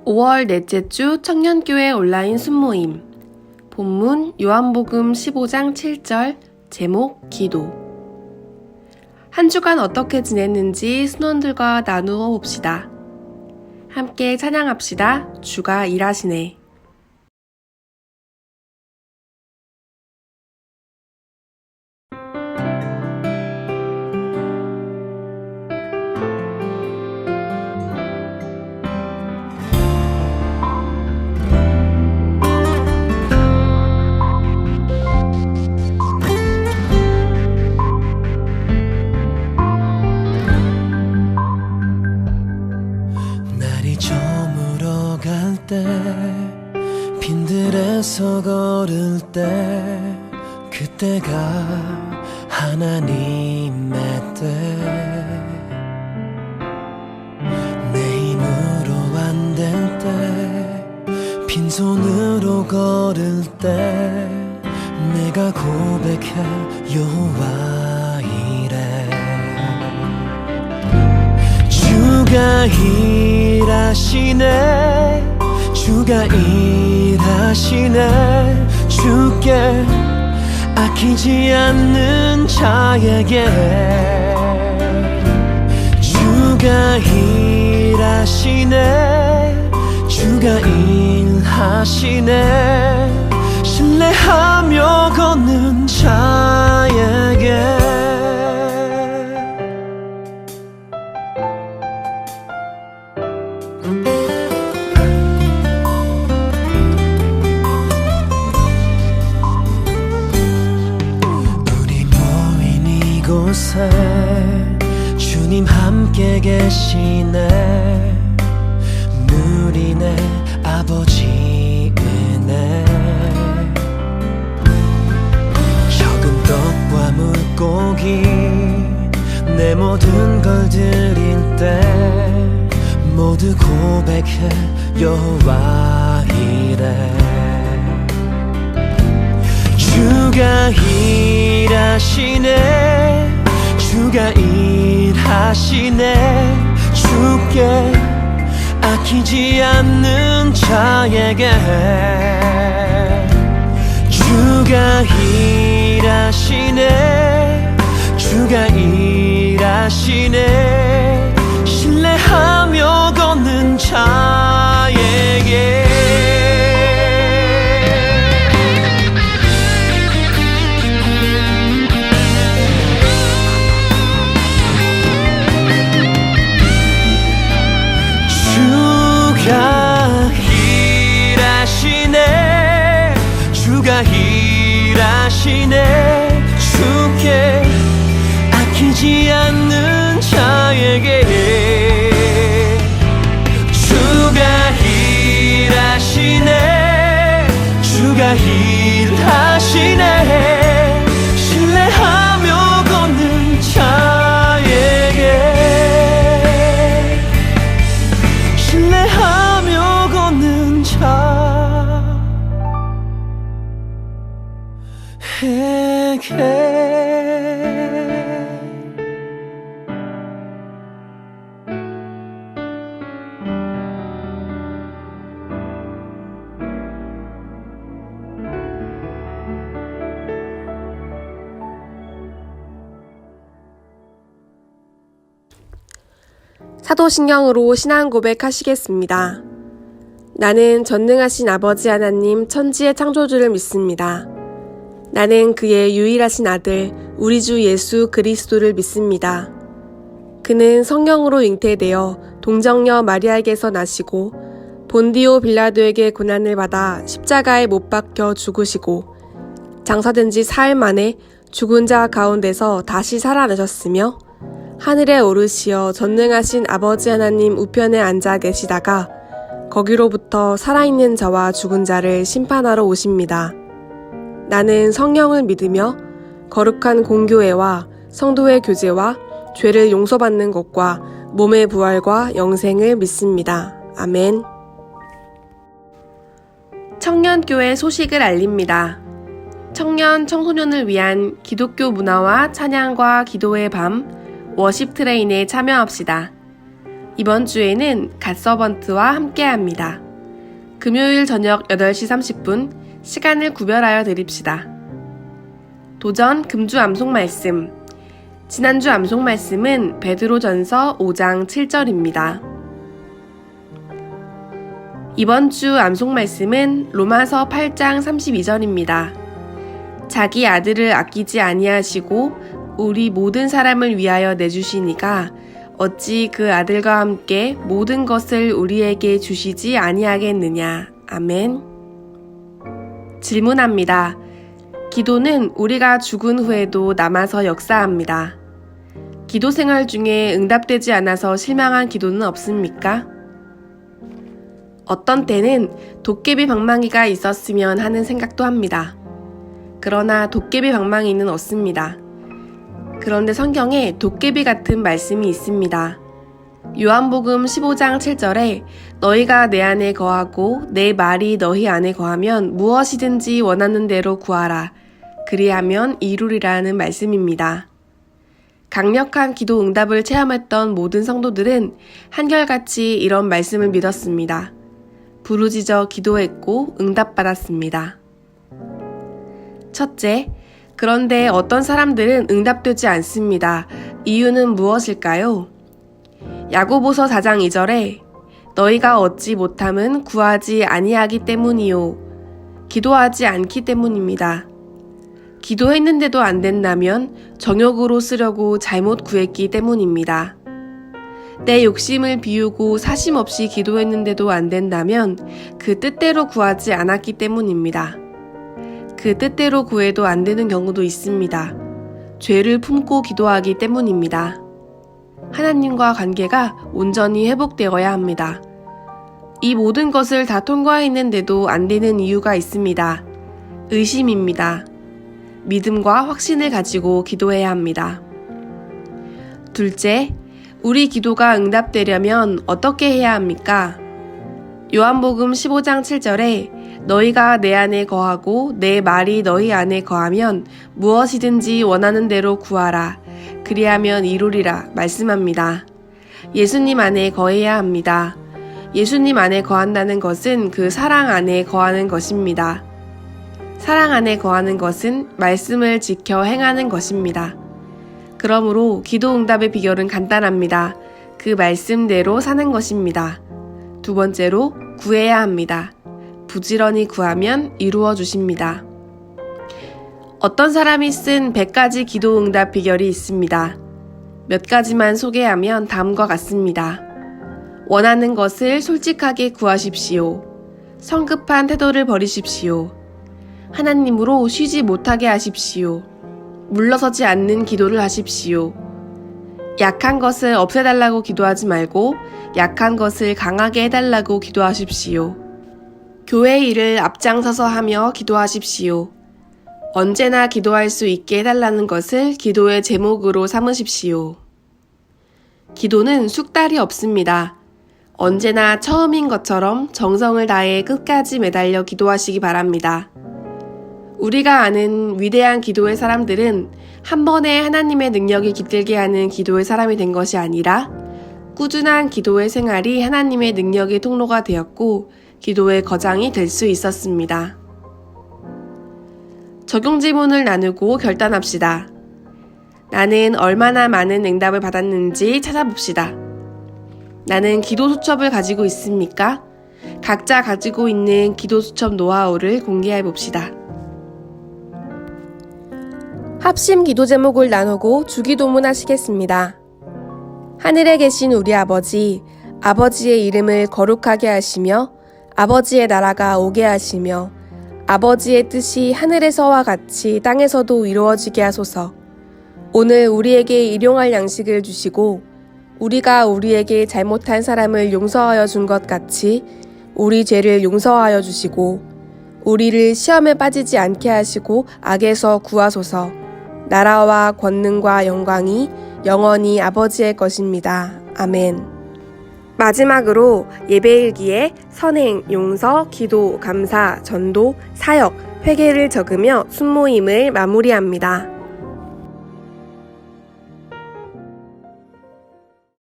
5월 넷째 주 청년교회 온라인 순모임. 본문 요한복음 15장 7절, 제목 기도. 한 주간 어떻게 지냈는지 순원들과 나누어 봅시다. 함께 찬양합시다. 주가 일하시네. 때 빈들에서 걸을 때 그때가 하나님의 때 내 힘으로 안 될 때 빈손으로 걸을 때 내가 고백해 여호와 이래 주가 일하시네 주가 일하시네 주께 아끼지 않는 자에게 주가 일하시네 주가 일하시네 신뢰하며 걷는 자에게 주님 함께 계시네 무리네 아버지 은혜 적은 떡과 물고기 내 모든 걸 드릴 때 모두 고백해 여호와 이래 주가 일하시네 주가 일하시네 주께 아끼지 않는 자에게 주가 일하시네 주가 일하시네 신뢰하며 걷는 자에게 주가 일하시네 주께 아끼지 않는 자에게 주가 일하시네 주가 일하시네 신뢰하며 걷는 자에게 신뢰하며 걷는 자에게 사도신경으로 신앙 고백하시겠습니다. 나는 전능하신 아버지 하나님 천지의 창조주를 믿습니다. 나는 그의 유일하신 아들 우리 주 예수 그리스도를 믿습니다. 그는 성령으로 잉태되어 동정녀 마리아에게서 나시고 본디오 빌라도에게 고난을 받아 십자가에 못 박혀 죽으시고 장사된 지 사흘 만에 죽은 자 가운데서 다시 살아나셨으며 하늘에 오르시어 전능하신 아버지 하나님 우편에 앉아 계시다가 거기로부터 살아있는 자와 죽은 자를 심판하러 오십니다. 나는 성령을 믿으며 거룩한 공교회와 성도의 교제와 죄를 용서받는 것과 몸의 부활과 영생을 믿습니다. 아멘. 청년교회 소식을 알립니다. 청년, 청소년을 위한 기독교 문화와 찬양과 기도의 밤 워십 트레인에 참여합시다. 이번 주에는 갓서번트와 함께합니다. 금요일 저녁 8시 30분 시간을 구별하여 드립시다. 도전 금주 암송 말씀. 지난주 암송 말씀은 베드로전서 5장 7절입니다. 이번 주 암송 말씀은 로마서 8장 32절입니다. 자기 아들을 아끼지 아니하시고 우리 모든 사람을 위하여 내주시니가 어찌 그 아들과 함께 모든 것을 우리에게 주시지 아니하겠느냐. 아멘. 질문합니다. 기도는 우리가 죽은 후에도 남아서 역사합니다. 기도 생활 중에 응답되지 않아서 실망한 기도는 없습니까? 어떤 때는 도깨비 방망이가 있었으면 하는 생각도 합니다. 그러나 도깨비 방망이는 없습니다. 그런데 성경에 도깨비 같은 말씀이 있습니다. 요한복음 15장 7절에 너희가 내 안에 거하고 내 말이 너희 안에 거하면 무엇이든지 원하는 대로 구하라. 그리하면 이루리라는 말씀입니다. 강력한 기도 응답을 체험했던 모든 성도들은 한결같이 이런 말씀을 믿었습니다. 부르짖어 기도했고 응답받았습니다. 첫째, 그런데 어떤 사람들은 응답되지 않습니다. 이유는 무엇일까요? 야고보서 4장 2절에 너희가 얻지 못함은 구하지 아니하기 때문이요. 기도하지 않기 때문입니다. 기도했는데도 안 된다면 정욕으로 쓰려고 잘못 구했기 때문입니다. 내 욕심을 비우고 사심 없이 기도했는데도 안 된다면 그 뜻대로 구하지 않았기 때문입니다. 그 뜻대로 구해도 안 되는 경우도 있습니다. 죄를 품고 기도하기 때문입니다. 하나님과 관계가 온전히 회복되어야 합니다. 이 모든 것을 다 통과했는데도 안 되는 이유가 있습니다. 의심입니다. 믿음과 확신을 가지고 기도해야 합니다. 둘째, 우리 기도가 응답되려면 어떻게 해야 합니까? 요한복음 15장 7절에 너희가 내 안에 거하고 내 말이 너희 안에 거하면 무엇이든지 원하는 대로 구하라. 그리하면 이루리라 말씀합니다. 예수님 안에 거해야 합니다. 예수님 안에 거한다는 것은 그 사랑 안에 거하는 것입니다. 사랑 안에 거하는 것은 말씀을 지켜 행하는 것입니다. 그러므로 기도 응답의 비결은 간단합니다. 그 말씀대로 사는 것입니다. 두 번째로 구해야 합니다. 부지런히 구하면 이루어 주십니다. 어떤 사람이 쓴 100가지 기도 응답 비결이 있습니다. 몇 가지만 소개하면 다음과 같습니다. 원하는 것을 솔직하게 구하십시오. 성급한 태도를 버리십시오. 하나님으로 쉬지 못하게 하십시오. 물러서지 않는 기도를 하십시오. 약한 것을 없애달라고 기도하지 말고 약한 것을 강하게 해달라고 기도하십시오. 교회 일을 앞장서서 하며 기도하십시오. 언제나 기도할 수 있게 해달라는 것을 기도의 제목으로 삼으십시오. 기도는 숙달이 없습니다. 언제나 처음인 것처럼 정성을 다해 끝까지 매달려 기도하시기 바랍니다. 우리가 아는 위대한 기도의 사람들은 한 번에 하나님의 능력이 깃들게 하는 기도의 사람이 된 것이 아니라 꾸준한 기도의 생활이 하나님의 능력의 통로가 되었고 기도의 거장이 될 수 있었습니다. 적용 질문을 나누고 결단합시다. 나는 얼마나 많은 응답을 받았는지 찾아봅시다. 나는 기도 수첩을 가지고 있습니까? 각자 가지고 있는 기도 수첩 노하우를 공개해 봅시다. 합심 기도 제목을 나누고 주기도문 하시겠습니다. 하늘에 계신 우리 아버지, 아버지의 이름을 거룩하게 하시며 아버지의 나라가 오게 하시며 아버지의 뜻이 하늘에서와 같이 땅에서도 이루어지게 하소서. 오늘 우리에게 일용할 양식을 주시고 우리가 우리에게 잘못한 사람을 용서하여 준 것 같이 우리 죄를 용서하여 주시고 우리를 시험에 빠지지 않게 하시고 악에서 구하소서. 나라와 권능과 영광이 영원히 아버지의 것입니다. 아멘. 마지막으로 예배일기에 선행, 용서, 기도, 감사, 전도, 사역, 회개를 적으며 순모임을 마무리합니다.